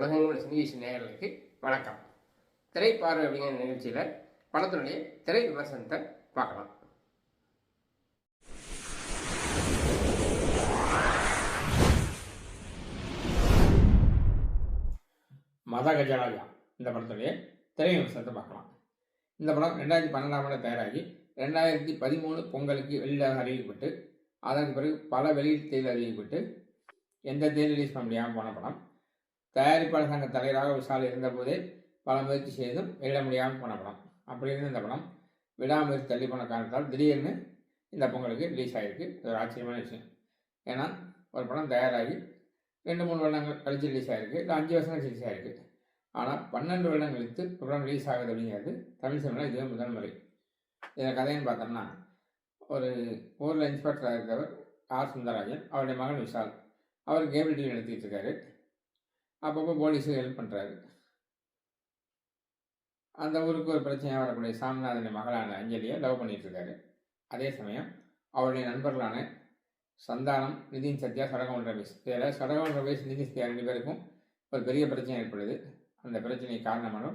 உலகங்கள் சினிகேஷன் நேயர்களுக்கு வணக்கம். திரைப்பார்வை அப்படிங்கிற நிகழ்ச்சியில் படத்தினுடைய திரை விமர்சனத்தை பார்க்கலாம். மத கஜராஜா இந்த படத்துடைய திரை விமர்சனத்தை பார்க்கலாம். இந்த படம் 2012 தயாராகி 2013 பொங்கலுக்கு வெளியாக அறிவிக்கப்பட்டு அதற்கு பிறகு பல வெளியீட்டு தேதியில் அறிவிக்கப்பட்டு எந்த தேதி ரிலீஸ் பண்ண முடியாமல் போன படம். தயாரிப்பாளர் சங்க தலைவராக விஷால் இருந்தபோதே பல முயற்சி செய்தும் வெளியிட முடியாமல் போன படம். அப்படி இருந்த இந்த படம் விடாமுயற்சி தள்ளி போன காரணத்தால் திடீர்னு இந்த பொங்கலுக்கு ரிலீஸ் ஆகிருக்கு. இது ஒரு ஆச்சரியமான விஷயம். ஏன்னா ஒரு படம் தயாராகி 2-3 வருடங்கள் கழித்து ரிலீஸ் ஆகிருக்கு, இல்லை 5 வருஷங்கள் ரிலீஸ் ஆகிருக்கு. ஆனால் 12 வருடம் கழித்து ஒரு படம் ரிலீஸ் ஆகுது அப்படிங்கிறது தமிழ் சினிமாவில் இதுவே முதல் முறை. இதில் கதைன்னு பார்த்தோம்னா, ஒரு ஊரில் இன்ஸ்பெக்டராக இருக்கிறவர் ஆர் சுந்தரராஜன், அவருடைய மகன் விஷால், அவர் கேபிள் டிவி நடத்திட்டு இருக்காரு. அப்பப்போ போலீஸுக்கு ஹெல்ப் பண்ணுறாரு. அந்த ஊருக்கு ஒரு பிரச்சனையாக வரக்கூடிய சாமிநாதனுடைய மகளான அஞ்சலியை லவ் பண்ணிகிட்ருக்காரு. அதே சமயம் அவருடைய நண்பர்களான சந்தானம், நிதின் சத்யா, சடகோன் ரமேஷ், இதில் சடகோன் ரமேஷ், நிதின் சத்யா 2 பேருக்கும் ஒரு பெரிய பிரச்சனை ஏற்படுது. அந்த பிரச்சனை காரணமான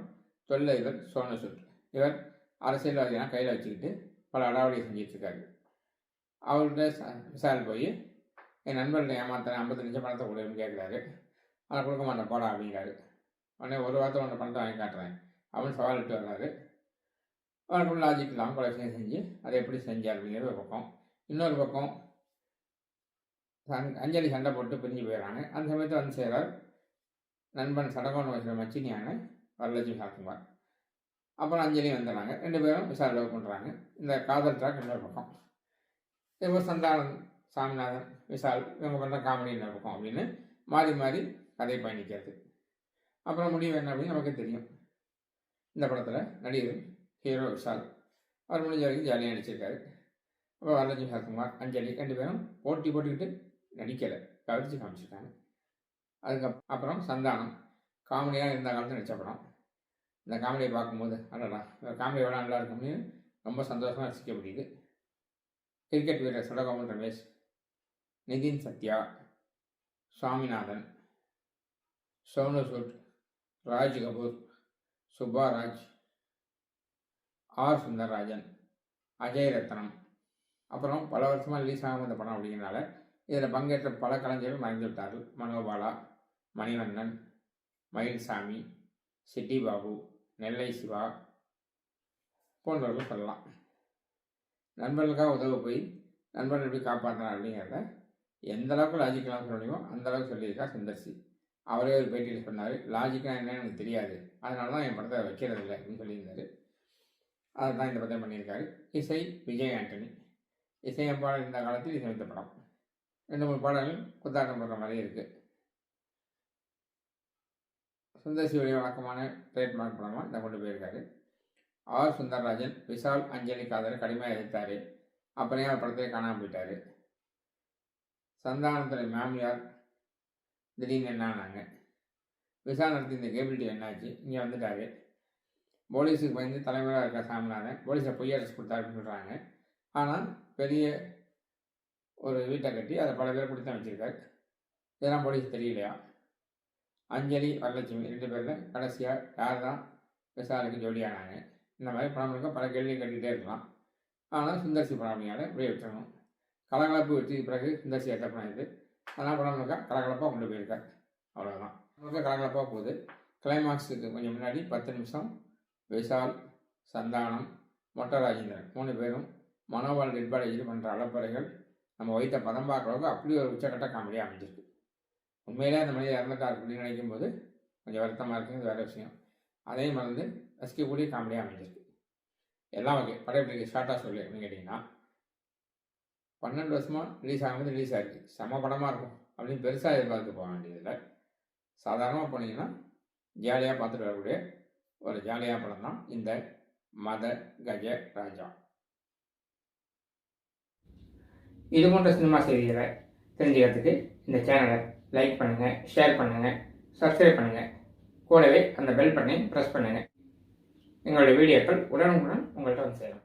தொழிலதிபர் சோனு சூட். இவர் அரசியல்வாதிகளாக கையில் வச்சுக்கிட்டு பல அடாவடியை செஞ்சிட்ருக்காரு. அவர்கிட்ட விசால் போய் என் நண்பர்களை ஏமாத்தின 50 லட்சம் பணத்தை கொடுன்னு கேட்குறாரு. அதை கொடுக்க மாட்டேன் போடா அப்படிங்கிறாரு. உடனே ஒரு வாரத்தை உன்னை பணத்தை வாங்கி காட்டுறேன் அப்படின்னு சவால் விட்டு வர்றாரு. அவனுக்குள்ள லாஜிக் இல்லாமல் பல விஷயம் செஞ்சு அதை எப்படி செஞ்சார் அப்படிங்கிறது ஒரு பக்கம். இன்னொரு பக்கம் அஞ்சலி சண்டை போட்டு பிரிஞ்சு போயிடறாங்க. அந்த சமயத்தை வந்து செய்கிறார் நண்பன் சடகோன் வயசுல மச்சினியான வரலட்சுமி சாக்குமார். அப்புறம் அஞ்சலி வந்துடுறாங்க. 2 பேரும் விசால் லவ் பண்ணுறாங்க. இந்த காதல் ட்ராக் இன்னொரு பக்கம். இப்போ சந்தானம், சாமிநாதன், விஷால் இவங்க பண்ணுற காமெடி இன்னொரு பக்கம் அப்படின்னு மாறி மாறி கதை பயணிக்கிறது. அப்புறம் முடிவு என்ன அப்படின்னு நமக்கு தெரியும். இந்த படத்தில் நடிகர் ஹீரோ விஷால், அவர் முடிஞ்ச வரைக்கும் ஜாலியாக நடிச்சிருக்காரு. அப்போ வரலட்சுமி சாக்குமார், அஞ்சலி 2 பேரும் போட்டி போட்டுக்கிட்டு நடிக்கலை, கவர்ச்சி காமிச்சிருக்காங்க. அப்புறம் சந்தானம் காமெடியாக இருந்த காலத்தில் நடித்த படம். இந்த காமெடியை பார்க்கும்போது அடடா காமெடி எவ்வளோ நல்லா இருக்கும்னு ரொம்ப சந்தோஷமாக ரசிக்க முடியுது. கிரிக்கெட் வீரர் சடகோன் ரமேஷ், நிதின் சத்யா, சுவாமிநாதன், சோனு சூட், ராஜ் கபூர், சுப்பாராஜ், ஆர் சுந்தரராஜன், அஜய் ரத்னம், அப்புறம் பல வருஷமாக ரிலீஸ் ஆகாமல் இந்த படம் அப்படிங்கிறனால இதில் பங்கேற்ற பல கலைஞர்கள் மறைந்து விட்டார்கள். மனோபாலா, மணிவண்ணன், மயில்சாமி, சிட்டி பாபு, நெல்லை சிவா போன்றவர்கள் சொல்லலாம். நண்பர்களுக்காக உதவ போய் நண்பர்கள் எப்படி காப்பாற்றினார் அப்படிங்கிறத எந்த அளவுக்கு லாஜிக்கெலாம் சொல்ல முடியுமோ அந்தளவுக்கு சொல்லியிருக்கா சுந்தர்சி. அவரே ஒரு பேட்டியில் சொன்னார், லாஜிக்காக என்னன்னு எனக்கு தெரியாது, அதனால தான் என் படத்தை வைக்கிறது இல்லை அப்படின்னு சொல்லியிருந்தார். அதை தான் இந்த படத்தை பண்ணியிருக்காரு. இசை விஜய் ஆண்டனி. இசையமைப்பாளர் இந்த காலத்தில் இசையமைத்த படம். 2-3 பாடல்கள் குத்தாட்டம் போடுற மாதிரி இருக்குது. சுந்தர்சியுடைய வழக்கமான ட்ரேட்மார்க் படமாக இதை கொண்டு போயிருக்காரு. ஆர் சுந்தரராஜன் விஷால் அஞ்சலி காதலை கடுமையாக எதிர்த்தார். அப்புறம் அவர் படத்தையே காணாமல் போயிட்டார். சந்தானத்துறை மாமியார் திடீர்னு என்னானாங்க. விஷால் நடத்தி இந்த கேபிள் டிவி என்னாச்சு, இங்கே வந்துட்டார். போலீஸுக்கு பயந்து தலைவராக இருக்க சாமிநாதன் போலீஸில் பொய் அரெஸ்ட் கொடுத்தாருன்னு சொல்கிறாங்க. ஆனால் பெரிய ஒரு வீட்டை கட்டி அதை பல பேர் கொடுத்து வச்சுருக்காரு. இதெல்லாம் போலீஸ் தெரியலையா? அஞ்சலி, வரலட்சுமி 2 பேரில் கடைசியாக யார் தான் விஷாலுக்கு ஜோடியானாங்க? இந்த மாதிரி படம் இருக்க பல கேள்வி கட்டிகிட்டே இருக்கலாம். ஆனால் சுந்தர்சி படம் அப்படிங்கிறத இப்படியே விட்டுறணும். கலகலப்பு வெற்றிக்கு பிறகு சுந்தர்சி ஏற்ற படம் இது. அதனால் படம் இருக்கா கலகலப்பாக கொண்டு போயிருக்கார். அவ்வளோதான். நமக்கு கலகலப்பாக போகுது. கிளைமாக்ஸுக்கு கொஞ்சம் முன்னாடி 10 நிமிஷம் விஷால், சந்தானம், மொட்டை ராஜேந்திரன் 3 பேரும் மனோபால் டெட்பாடி பண்ணுற அளப்பறைகள் நம்ம வைத்த பதம் பார்க்குறவங்க அப்படி ஒரு உச்சக்கட்ட காமெடியாக அமைஞ்சிருக்கு. உண்மையிலே அந்த மனிதர் இறந்துட்டார் அப்படின்னு நினைக்கும் போது கொஞ்சம் வருத்தமாக இருக்குங்கிறது வேறு விஷயம். அதையும் மறந்து ரசிக்கக்கூடிய காமெடியாக அமைஞ்சிருக்கு. எல்லாம் ஓகே. படம் எப்படி ஷார்ட்டாக சொல்லு அப்படின்னு கேட்டிங்கன்னா, 12 வருஷமாக ரிலீஸ் ஆகும்போது ரிலீஸ் ஆகிருக்கு, செம்ம படமாக இருக்கும் அப்படின்னு பெருசாக எதிர்பார்த்து போக வேண்டியதில்லை. சாதாரணமாக போனீங்கன்னா ஜாலியாக பார்த்துட்டு வரக்கூடிய ஒரு ஜாலியாக படம் தான் இந்த மத கஜ ராஜா. இது போன்ற சினிமா செய்திகளை தெரிஞ்சுக்கிறதுக்கு இந்த சேனலை லைக் பண்ணுங்கள், ஷேர் பண்ணுங்கள், சப்ஸ்கிரைப் பண்ணுங்கள். கூடவே அந்த பெல் பட்டனை ப்ரெஸ் பண்ணுங்கள். எங்களுடைய வீடியோக்கள் உடனுக்குடன் உங்கள்கிட்ட வந்து சேரும்.